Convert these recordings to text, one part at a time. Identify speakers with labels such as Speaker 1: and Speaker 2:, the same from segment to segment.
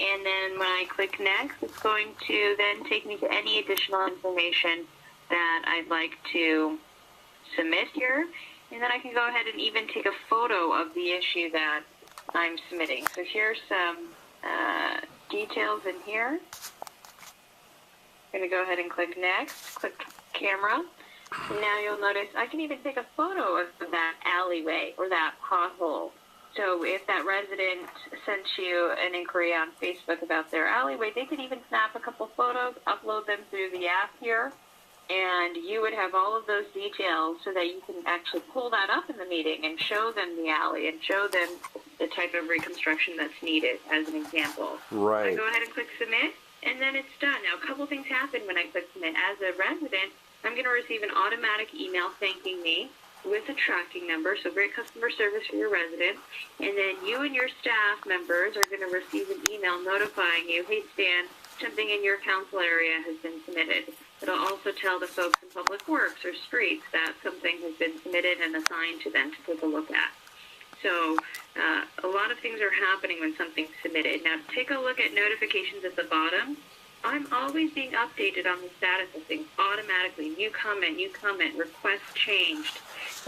Speaker 1: And then when I click next, it's going to then take me to any additional information that I'd like to submit here. And then I can go ahead and even take a photo of the issue that I'm submitting. So here's some details in here. I'm going to go ahead and click next, click camera. And now you'll notice I can even take a photo of that alleyway or that pothole. So if that resident sent you an inquiry on Facebook about their alleyway, they could even snap a couple photos, upload them through the app here, and you would have all of those details so that you can actually pull that up in the meeting and show them the alley and show them the type of reconstruction that's needed, as an example.
Speaker 2: Right.
Speaker 1: So go ahead and click submit, and then it's done. Now, a couple things happen when I click submit. As a resident, I'm going to receive an automatic email thanking me with a tracking number, so great customer service for your resident. And then you and your staff members are going to receive an email notifying you, hey, Stan, something in your council area has been submitted. It'll also tell the folks in Public Works or Streets that something has been submitted and assigned to them to take a look at. So a lot of things are happening when something's submitted. Now, take a look at notifications at the bottom. I'm always being updated on the status of things automatically. New comment, request changed.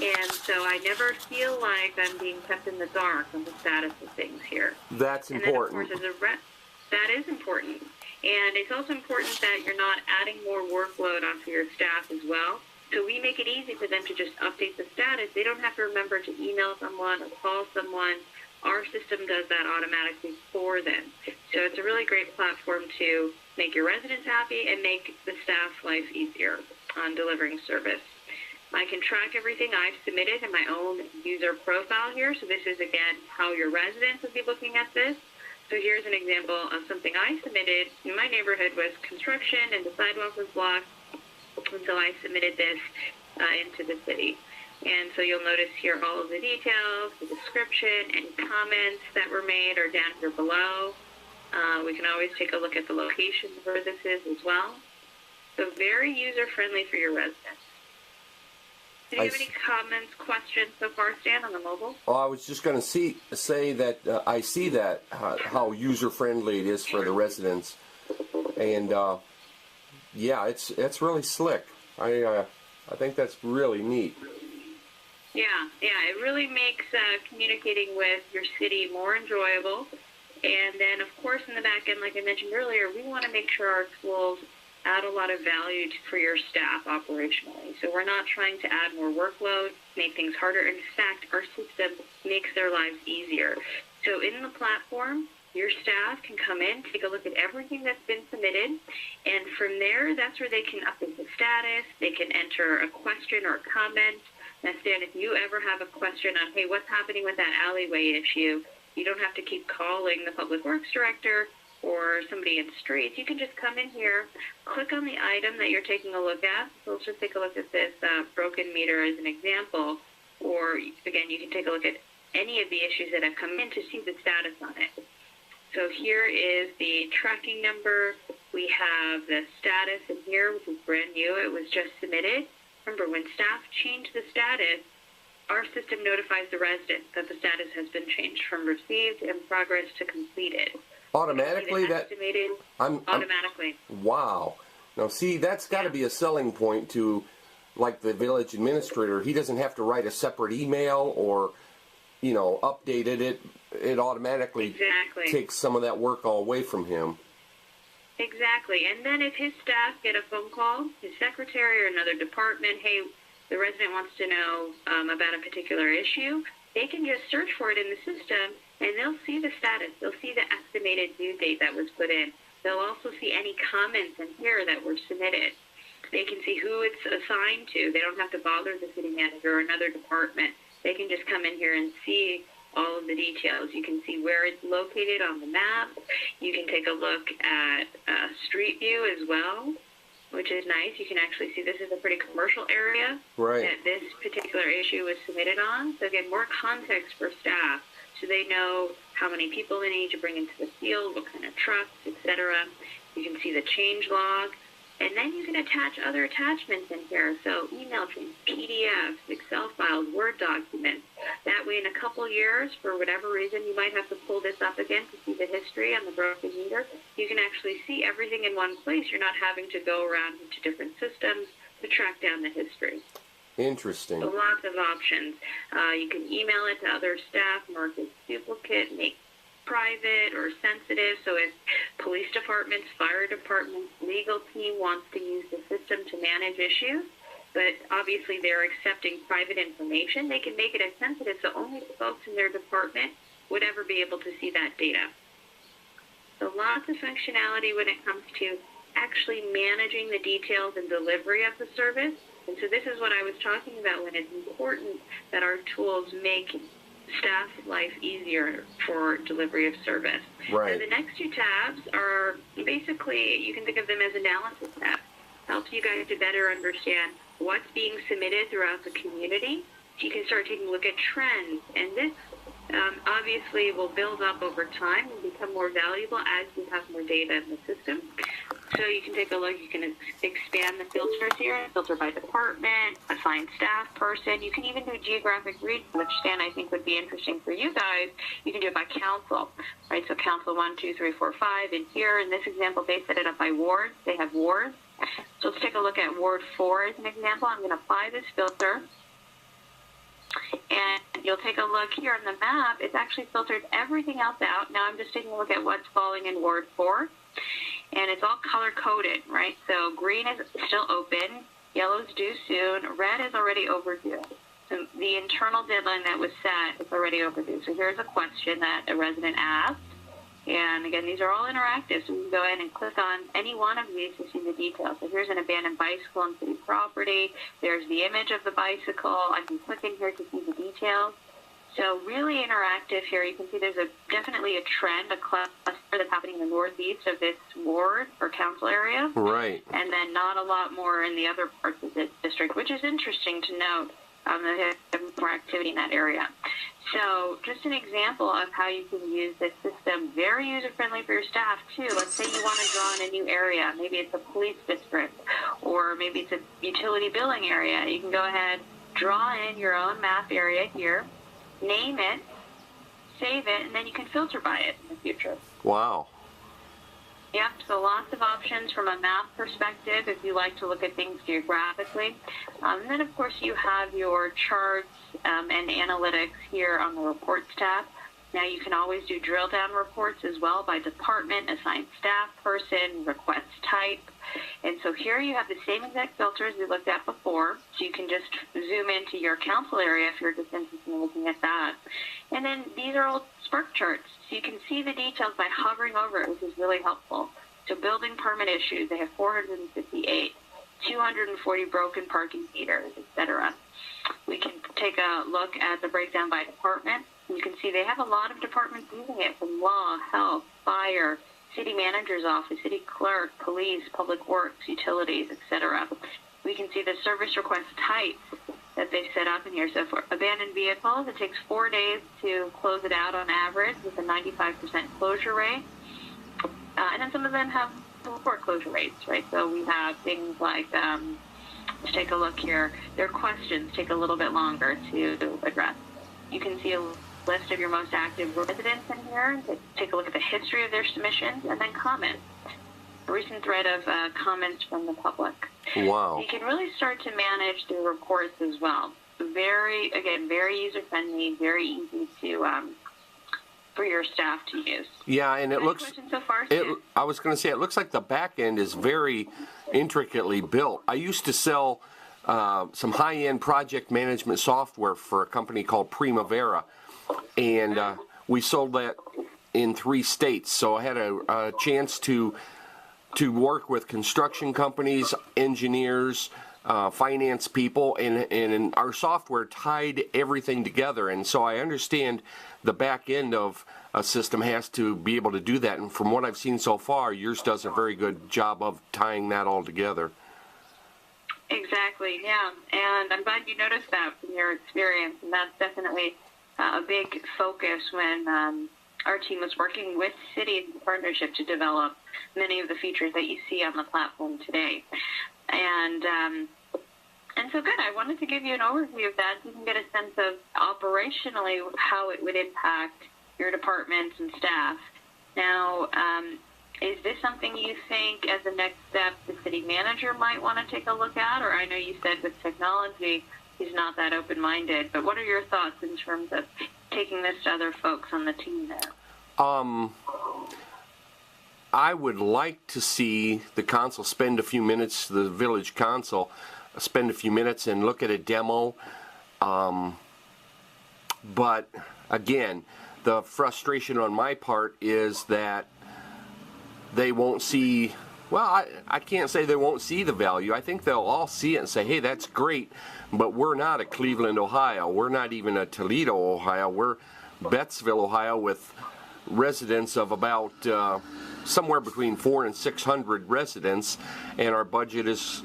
Speaker 1: And so I never feel like I'm being kept in the dark on the status of things here.
Speaker 2: That's important.
Speaker 1: And then, of course, that is important. And it's also important that you're not adding more workload onto your staff as well. So we make it easy for them to just update the status. They don't have to remember to email someone or call someone. Our system does that automatically for them. So it's a really great platform to make your residents happy and make the staff's life easier on delivering service. I can track everything I've submitted in my own user profile here. So this is, again, how your residents would be looking at this. So here's an example of something I submitted. In my neighborhood was construction and the sidewalk was blocked. And so I submitted this into the city. And so you'll notice here all of the details, the description, any comments that were made are down here below. We can always take a look at the location where this is as well. So very user-friendly for your residents. Do you have any comments, questions so far, Stan, on the mobile?
Speaker 2: Oh, I was just going to say that I see that, how user-friendly it is for the residents. And, yeah, it's really slick. I think that's really neat.
Speaker 1: Yeah, it really makes communicating with your city more enjoyable. And then, of course, in the back end, like I mentioned earlier, we want to make sure our tools add a lot of value for your staff operationally. So we're not trying to add more workload, make things harder. In fact, our system makes their lives easier. So in the platform, your staff can come in, take a look at everything that's been submitted, and from there, that's where they can update the status. They can enter a question or a comment. Now, Stan, if you ever have a question on, hey, what's happening with that alleyway issue, you don't have to keep calling the Public Works Director or somebody in Streets. You can just come in here, click on the item that you're taking a look at. So let's just take a look at this broken meter as an example. Or, again, you can take a look at any of the issues that have come in to see the status on it. So here is the tracking number. We have the status in here, which is brand new. It was just submitted. Remember, when staff change the status, our system notifies the resident that the status has been changed from received in progress to completed.
Speaker 2: Automatically?
Speaker 1: Automatically.
Speaker 2: Wow. Now, see, that's got to be a selling point to, like, the village administrator. He doesn't have to write a separate email or, update it. It automatically takes some of that work all away from him.
Speaker 1: Exactly. And then if his staff get a phone call, his secretary or another department, hey, the resident wants to know about a particular issue, they can just search for it in the system, and they'll see the status. They'll see the estimated due date that was put in. They'll also see any comments in here that were submitted. They can see who it's assigned to. They don't have to bother the city manager or another department. They can just come in here and see all of the details. You can see where it's located on the map. You can take a look at Street View as well, which is nice. You can actually see this is a pretty commercial area that this particular issue was submitted on. So again, more context for staff so they know how many people they need to bring into the field, what kind of trucks, etc. You can see the change log. And then you can attach other attachments in here. So email chains, PDFs, Excel files, Word documents. That way probably in a couple years, for whatever reason, you might have to pull this up again to see the history on the broken meter. You can actually see everything in one place. You're not having to go around into different systems to track down the history.
Speaker 2: Interesting.
Speaker 1: So lots of options. You can email it to other staff, mark as duplicate, make private or sensitive. So if police departments, fire departments, legal team wants to use the system to manage issues, but obviously they're accepting private information, they can make it as sensitive so only the folks in their department would ever be able to see that data. So lots of functionality when it comes to actually managing the details and delivery of the service. And so this is what I was talking about when it's important that our tools make staff life easier for delivery of service.
Speaker 2: Right.
Speaker 1: And the next two tabs are basically, you can think of them as analysis tabs. Helps you guys to better understand what's being submitted throughout the community. So you can start taking a look at trends. And this obviously will build up over time and become more valuable as we have more data in the system. So you can take a look, you can expand the filters here, filter by department, assign staff person. You can even do geographic region, which, Stan, I think would be interesting for you guys. You can do it by council, right? So council 1, 2, 3, 4, 5. And here in this example, they set it up by wards. They have wards. So let's take a look at Ward 4 as an example. I'm going to apply this filter. And you'll take a look here on the map. It's actually filtered everything else out. Now I'm just taking a look at what's falling in Ward 4. And it's all color-coded, right? So green is still open. Yellow's due soon. Red is already overdue. So the internal deadline that was set is already overdue. So here's a question that a resident asked. And again, these are all interactive, so we can go ahead and click on any one of these to see the details. So here's an abandoned bicycle on city property. There's the image of the bicycle. I can click in here to see the details. So really interactive here. You can see there's definitely a trend, a cluster that's happening in the northeast of this ward or council area.
Speaker 2: Right.
Speaker 1: And then not a lot more in the other parts of the district, which is interesting to note. There's more activity in that area. So just an example of how you can use this system, very user-friendly for your staff, too. Let's say you want to draw in a new area. Maybe it's a police district, or maybe it's a utility billing area. You can go ahead, draw in your own map area here, name it, save it, and then you can filter by it in the future.
Speaker 2: Wow.
Speaker 1: Yep, so lots of options from a map perspective if you like to look at things geographically. And then, of course, you have your charts and analytics here on the Reports tab. Now, you can always do drill-down reports as well by department, assigned staff person, request type. And so here you have the same exact filters we looked at before. So you can just zoom into your council area if you're just interested in looking at that. And then these are all Spark charts. So you can see the details by hovering over it, which is really helpful. So building permit issues, they have 458, 240 broken parking meters, etc. We can take a look at the breakdown by department. You can see they have a lot of departments using it, from law, health, fire, city manager's office, city clerk, police, public works, utilities, etc. We can see the service request type that they've set up in here. So for abandoned vehicles, it takes 4 days to close it out on average with a 95% closure rate. And then some of them have poor closure rates, right? So we have things like, let's take a look here. Their questions take a little bit longer to address. You can see a list of your most active residents in here. Take a look at the history of their submissions and then comments. A recent thread of comments from the public.
Speaker 2: Wow.
Speaker 1: You can really start to manage the reports as well. Very user-friendly, very easy to for your staff to use.
Speaker 2: Yeah, and it
Speaker 1: Any
Speaker 2: looks.
Speaker 1: questions so far, Stan?
Speaker 2: I was going to say, it looks like the back end is very intricately built. I used to sell some high-end project management software for a company called Primavera, and we sold that in 3 states. So I had a chance to work with construction companies, engineers, finance people, and our software tied everything together. And so I understand the back end of a system has to be able to do that. And from what I've seen so far, yours does a very good job of tying that all together.
Speaker 1: Exactly, yeah. And I'm glad you noticed that from your experience. And that's definitely a big focus when our team was working with cities in partnership to develop many of the features that you see on the platform today. And And so good. I wanted to give you an overview of that so you can get a sense of operationally how it would impact your departments and staff. Now, is this something you think as a next step the city manager might want to take a look at? Or I know you said with technology he's not that open-minded, but what are your thoughts in terms of taking this to other folks on the team there?
Speaker 2: I would like to see the council spend a few minutes, the village council, spend a few minutes and look at a demo. But again, the frustration on my part is that they won't see, well, I can't say they won't see the value. I think they'll all see it and say, hey, that's great, but we're not at Cleveland, Ohio. We're not even at Toledo, Ohio. We're Bettsville, Ohio, with residents of about somewhere between 400 and 600 residents, and our budget is,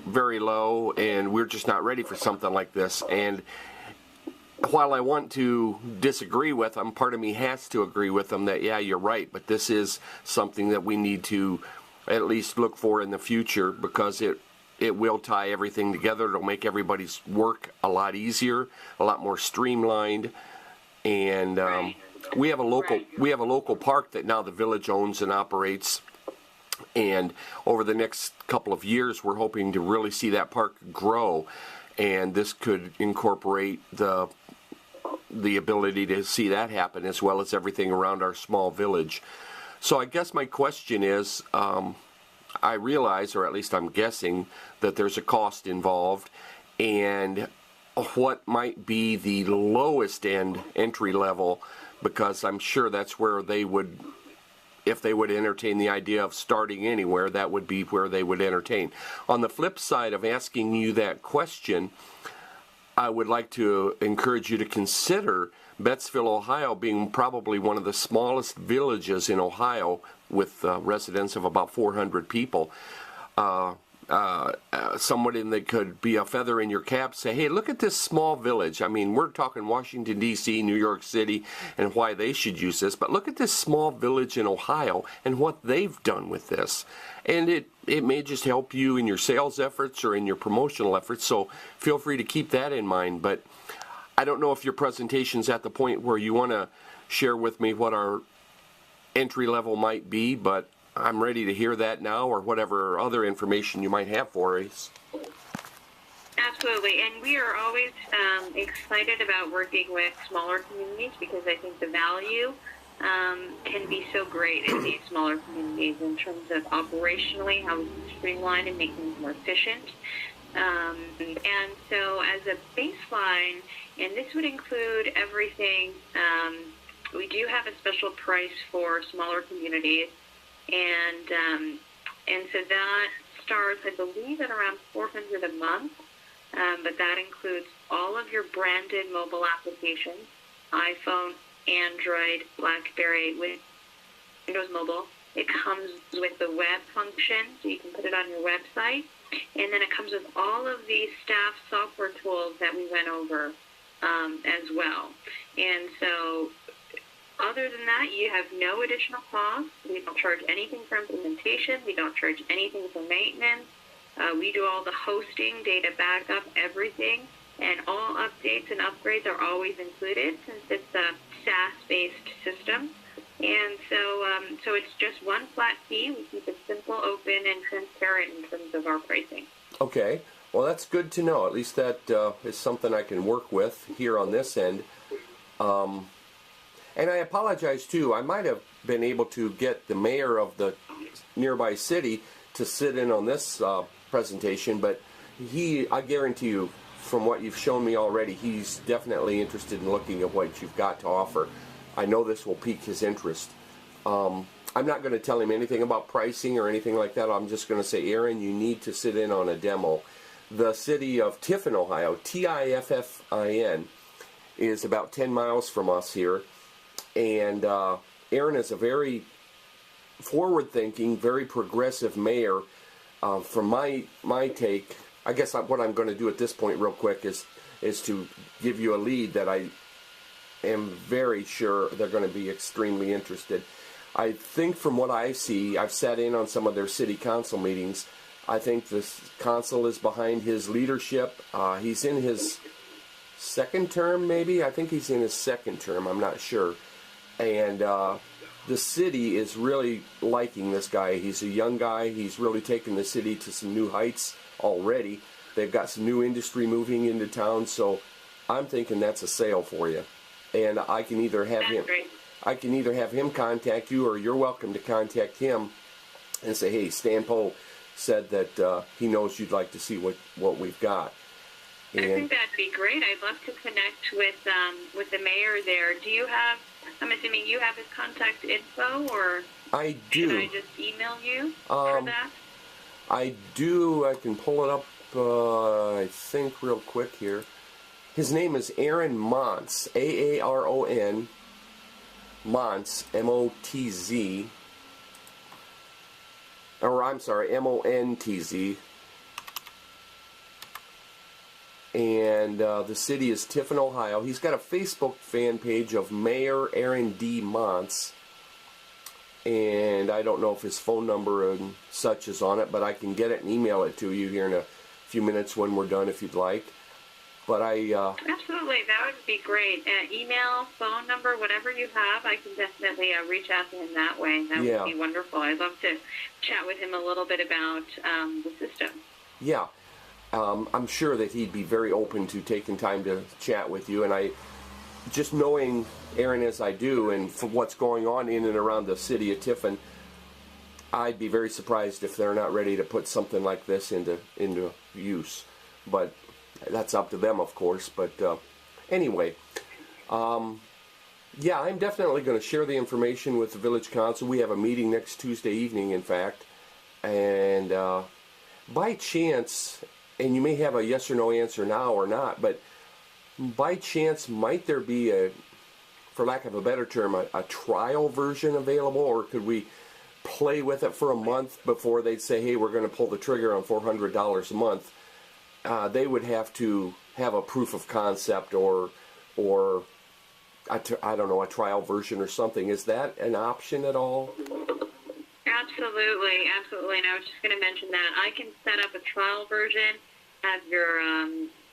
Speaker 2: very low, and we're just not ready for something like this. And while I want to disagree with them, part of me has to agree with them that, yeah, you're right, but this is something that we need to at least look for in the future, because it will tie everything together. It'll make everybody's work a lot easier, a lot more streamlined, and we have a local park that now the village owns and operates, and over the next couple of years we're hoping to really see that park grow, and this could incorporate the ability to see that happen, as well as everything around our small village. So I guess my question is, I realize, or at least I'm guessing, that there's a cost involved, and what might be the lowest end entry level, because I'm sure that's where they would, if they would entertain the idea of starting anywhere, that would be where they would entertain. On the flip side of asking you that question, I would like to encourage you to consider Bettsville, Ohio, being probably one of the smallest villages in Ohio, with residents of about 400 people. Somebody that could be a feather in your cap, say, hey, look at this small village. I mean, we're talking Washington, D.C., New York City, and why they should use this, but look at this small village in Ohio and what they've done with this. And it may just help you in your sales efforts or in your promotional efforts, so feel free to keep that in mind. But I don't know if your presentation's at the point where you want to share with me what our entry level might be, but I'm ready to hear that now, or whatever other information you might have for us.
Speaker 1: Absolutely, and we are always excited about working with smaller communities, because I think the value can be so great in these smaller communities in terms of operationally how we can streamline and make things more efficient. And so as a baseline, and this would include everything, we do have a special price for smaller communities. And so that starts, I believe, at around $400 a month, but that includes all of your branded mobile applications, iPhone, Android, BlackBerry, with Windows Mobile. It comes with the web function, so you can put it on your website, and then it comes with all of the staff software tools that we went over as well. And so other than that, you have no additional costs. We don't charge anything for implementation. We don't charge anything for maintenance. We do all the hosting, data backup, everything, and all updates and upgrades are always included, since it's a SaaS-based system. And so it's just one flat fee. We keep it simple, open, and transparent in terms of our pricing.
Speaker 2: Okay. Well, that's good to know. At least that is something I can work with here on this end. And I apologize, too. I might have been able to get the mayor of the nearby city to sit in on this presentation, but I guarantee you, from what you've shown me already, he's definitely interested in looking at what you've got to offer. I know this will pique his interest. I'm not going to tell him anything about pricing or anything like that. I'm just going to say, Aaron, you need to sit in on a demo. The city of Tiffin, Ohio, Tiffin, is about 10 miles from us here. And Aaron is a very forward-thinking, very progressive mayor. From my take, I guess what I'm going to do at this point real quick is to give you a lead that I am very sure they're going to be extremely interested. I think from what I see, I've sat in on some of their city council meetings. I think this council is behind his leadership. He's in his second term, maybe. I think he's in his second term. I'm not sure. And the city is really liking this guy. He's a young guy. He's really taken the city to some new heights already. They've got some new industry moving into town, so I'm thinking that's a sale for you. And I can either have him contact you, or you're welcome to contact him and say, hey, Stan Poe said that he knows you'd like to see what we've got.
Speaker 1: And I think that'd be great. I'd love to connect with the mayor there. Do you have, I'm assuming you have his contact info, or
Speaker 2: I do.
Speaker 1: Should I just email you for that?
Speaker 2: I do. I can pull it up, I think, real quick here. His name is Aaron Montz, Aaron, Montz, M-O-T-Z, or I'm sorry, M-O-N-T-Z. And the city is Tiffin, Ohio. He's got a Facebook fan page of Mayor Aaron D. Montz. And I don't know if his phone number and such is on it, but I can get it and email it to you here in a few minutes when we're done if you'd like. But
Speaker 1: absolutely, that would be great. Email, phone number, whatever you have, I can definitely reach out to him that way. That would be wonderful. I'd love to chat with him a little bit about the system.
Speaker 2: Yeah. I'm sure that he'd be very open to taking time to chat with you. And I, just knowing Aaron as I do, and for what's going on in and around the city of Tiffin, I'd be very surprised if they're not ready to put something like this into use. But that's up to them, of course. But anyway, yeah, I'm definitely going to share the information with the Village Council. We have a meeting next Tuesday evening, in fact. And by chance, and you may have a yes or no answer now or not, but by chance, might there be a, for lack of a better term, a trial version available, or could we play with it for a month before they'd say, hey, we're going to pull the trigger on $400 a month? They would have to have a proof of concept or I don't know, a trial version or something. Is that an option at all?
Speaker 1: Absolutely, absolutely. And I was just going to mention that I can set up a trial version, have your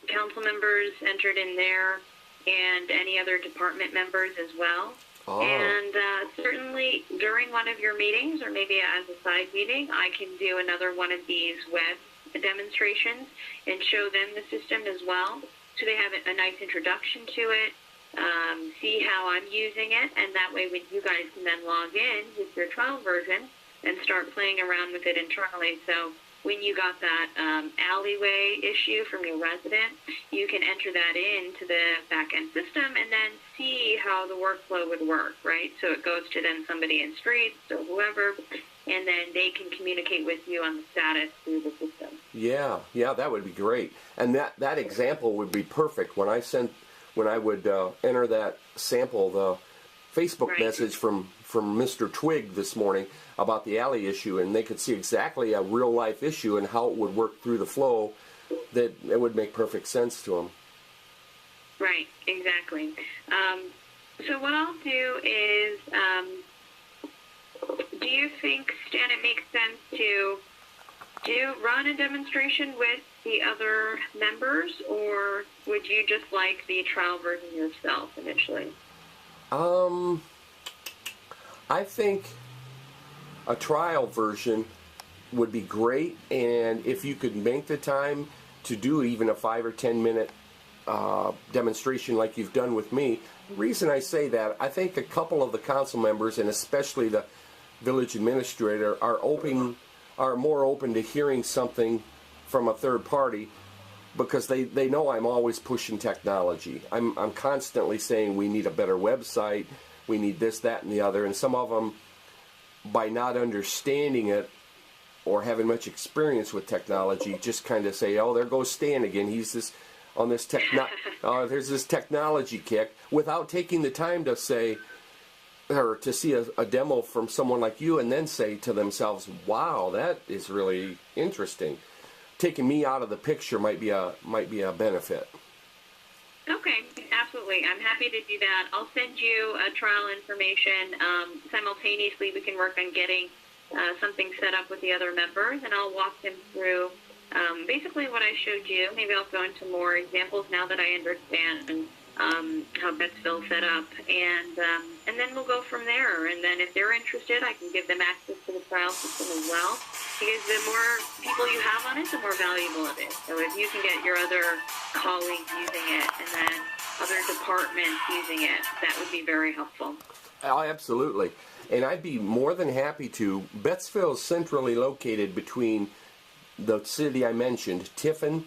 Speaker 1: council members entered in there, and any other department members as well. Oh. And certainly during one of your meetings, or maybe as a side meeting, I can do another one of these web demonstrations and show them the system as well, so they have a nice introduction to it, see how I'm using it, and that way when you guys can then log in with your trial version and start playing around with it internally. So when you got that alleyway issue from your resident, you can enter that into the back-end system and then see how the workflow would work, right? So it goes to then somebody in streets or whoever, and then they can communicate with you on the status through the system. Yeah,
Speaker 2: that would be great. And that example would be perfect. When I would enter that sample, the Facebook message from Mr. Twig this morning about the alley issue, and they could see exactly a real-life issue and how it would work through the flow, that it would make perfect sense to them.
Speaker 1: Right, exactly. So what I'll do is, do you think, Stan, it makes sense to run a demonstration with the other members, or would you just like the trial version yourself initially?
Speaker 2: I think a trial version would be great, and if you could make the time to do even a 5 or 10 minute demonstration like you've done with me. The reason I say that, I think a couple of the council members, and especially the village administrator, are more open to hearing something from a third party, because they know I'm always pushing technology. I'm constantly saying we need a better website, we need this, that, and the other, and some of them, by not understanding it or having much experience with technology, just kind of say, oh, there goes Stan again, he's there's this technology kick, without taking the time to say, or to see a demo from someone like you, and then say to themselves, wow, that is really interesting. Taking me out of the picture might be a benefit.
Speaker 1: Okay, absolutely. I'm happy to do that. I'll send you trial information. Simultaneously, we can work on getting something set up with the other members, and I'll walk them through basically what I showed you. Maybe I'll go into more examples now that I understand how Bettsville set up, and then we'll go from there. And then if they're interested, I can give them access to the trial system as well. Because the more people you have on it, the more valuable it is. So if you can get your other colleagues using it, and then other departments using it, that would be very helpful.
Speaker 2: Oh, absolutely. And I'd be more than happy to. Bettsville is centrally located between the city I mentioned, Tiffin,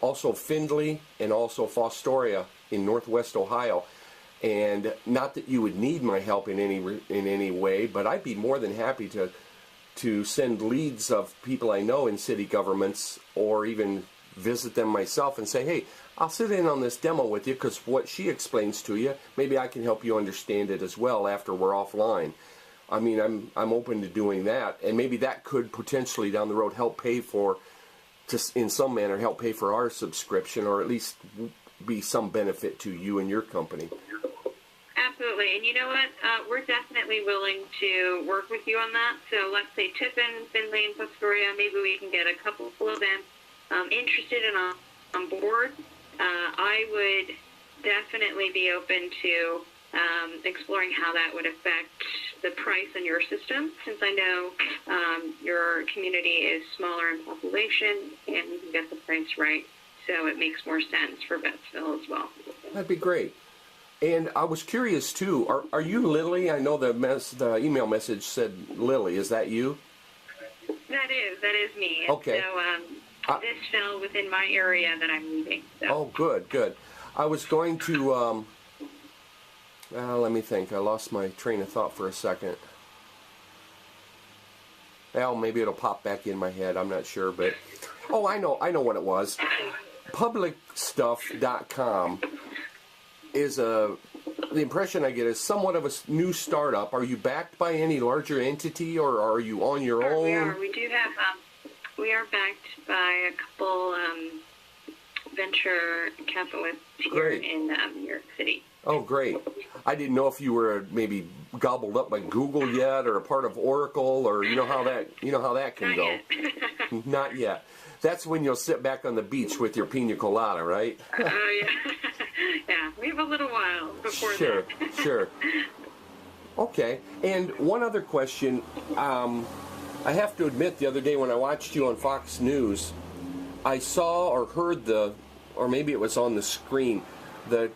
Speaker 2: also Findlay, and also Fostoria in northwest Ohio. And not that you would need my help in any way, but I'd be more than happy to send leads of people I know in city governments, or even visit them myself and say, hey, I'll sit in on this demo with you, because what she explains to you, maybe I can help you understand it as well after we're offline. I mean, I'm open to doing that, and maybe that could potentially down the road help pay for, just in some manner, help pay for our subscription, or at least be some benefit to you and your company.
Speaker 1: Absolutely. And you know what? We're definitely willing to work with you on that. So let's say Tiffin, Findlay, and Fostoria, maybe we can get a couple of them interested and on board. I would definitely be open to exploring how that would affect the price on your system, since I know your community is smaller in population, and we can get the price right. So it makes more sense for Bettsville as well.
Speaker 2: That'd be great. And I was curious too. Are you Lily? I know the email message said Lily. Is that you?
Speaker 1: That is me.
Speaker 2: Okay.
Speaker 1: So this fell within my area that I'm leaving. So.
Speaker 2: Oh, good. I was going to. Let me think. I lost my train of thought for a second. Well, maybe it'll pop back in my head. I'm not sure, but I know what it was. Publicstuff.com is the impression I get is somewhat of a new startup. Are you backed by any larger entity, or are you on your own?
Speaker 1: We are. We do have. We are backed by a couple venture capitalists here in New York City.
Speaker 2: Oh, great! I didn't know if you were maybe gobbled up by Google yet, or a part of Oracle, or you know how that can
Speaker 1: Not
Speaker 2: go.
Speaker 1: Yet.
Speaker 2: Not yet. That's when you'll sit back on the beach with your pina colada, right?
Speaker 1: Oh, yeah. Yeah, we have a little while before that.
Speaker 2: Sure. Okay, and one other question. I have to admit, the other day when I watched you on Fox News, I saw or heard or maybe it was on the screen, the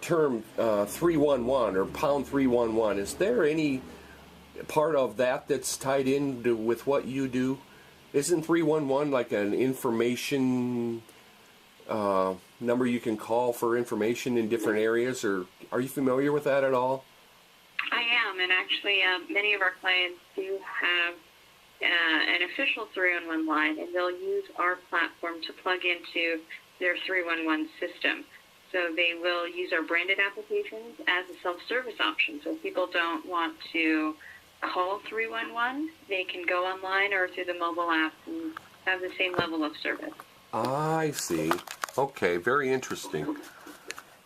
Speaker 2: term 311 or pound 311. Is there any part of that that's tied in with what you do? Isn't 311 like an information number you can call for information in different areas, or are you familiar with that at all?
Speaker 1: I am, and actually many of our clients do have an official 311 line, and they'll use our platform to plug into their 311 system. So they will use our branded applications as a self-service option. So if people don't want to call 311, they can go online or through the mobile app and have the same level of service.
Speaker 2: I see. Okay, very interesting.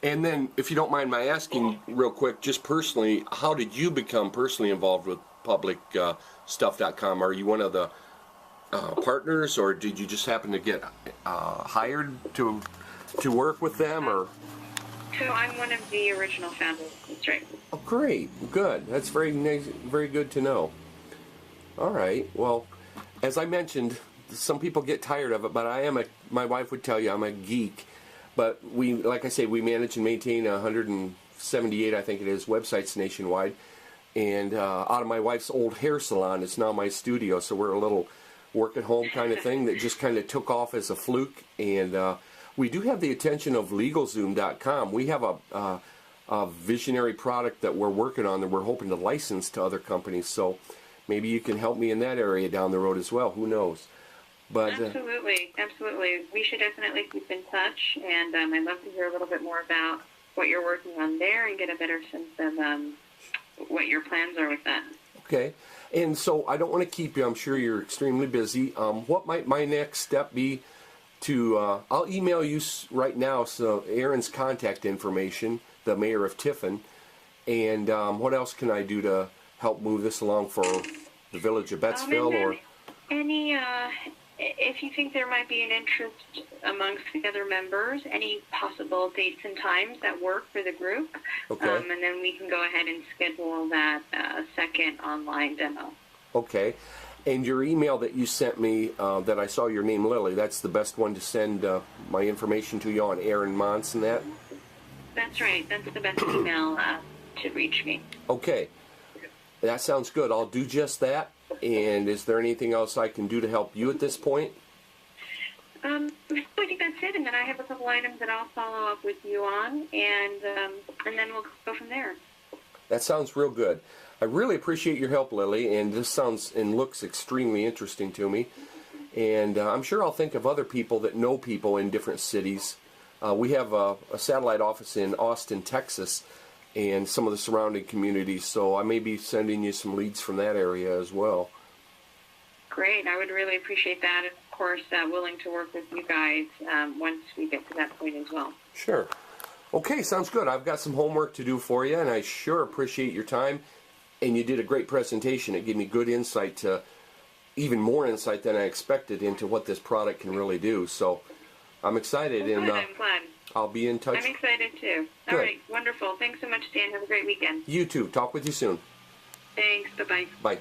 Speaker 2: And then, if you don't mind my asking real quick, just personally, how did you become personally involved with publicstuff.com? Are you one of the partners, or did you just happen to get hired to work with them, or?
Speaker 1: So I'm one of the original founders. That's right.
Speaker 2: Oh, great. Good. That's very nice, very good to know. All right. Well, as I mentioned, some people get tired of it, but my wife would tell you I'm a geek. But like I say, we manage and maintain 178, I think it is, websites nationwide. And out of my wife's old hair salon, it's now my studio. So we're a little work-at-home kind of thing that just kind of took off as a fluke. And we do have the attention of LegalZoom.com. We have a visionary product that we're working on that we're hoping to license to other companies. So maybe you can help me in that area down the road as well. Who knows? But
Speaker 1: absolutely. We should definitely keep in touch, and I'd love to hear a little bit more about what you're working on there and get a better sense of what your plans are with that.
Speaker 2: Okay. And so I don't want to keep you. I'm sure you're extremely busy. What might my next step be to, I'll email you right now so Aaron's contact information, the mayor of Tiffin, and what else can I do to help move this along for the village of
Speaker 1: And
Speaker 2: Bettsville,
Speaker 1: then
Speaker 2: or
Speaker 1: if you think there might be an interest amongst the other members, any possible dates and times that work for the group,
Speaker 2: okay,
Speaker 1: and then we can go ahead and schedule that second online demo.
Speaker 2: okay. And your email that you sent me, that I saw your name, Lily, that's the best one to send my information to you on, Aaron Mons and that?
Speaker 1: That's right. That's the best email to reach me.
Speaker 2: Okay. That sounds good. I'll do just that. And is there anything else I can do to help you at this point?
Speaker 1: I think that's it. And then I have a couple items that I'll follow up with you on, and then we'll go from there.
Speaker 2: That sounds real good. I really appreciate your help, Lily, and this sounds and looks extremely interesting to me. And I'm sure I'll think of other people that know people in different cities. We have a satellite office in Austin, Texas, and some of the surrounding communities, so I may be sending you some leads from that area as well.
Speaker 1: Great. I would really appreciate that. And of course, willing to work with you guys once we get to that point as well.
Speaker 2: Sure. Okay, sounds good. I've got some homework to do for you, and I sure appreciate your time. And you did a great presentation. It gave me good insight, even more insight than I expected into what this product can really do. So I'm excited,
Speaker 1: Well,
Speaker 2: and
Speaker 1: good. I'm glad.
Speaker 2: I'll be in touch.
Speaker 1: I'm excited too. All
Speaker 2: Good.
Speaker 1: right. Wonderful. Thanks so much, Dan. Have a great weekend.
Speaker 2: You too. Talk with you soon.
Speaker 1: Thanks. Bye-bye.
Speaker 2: Bye.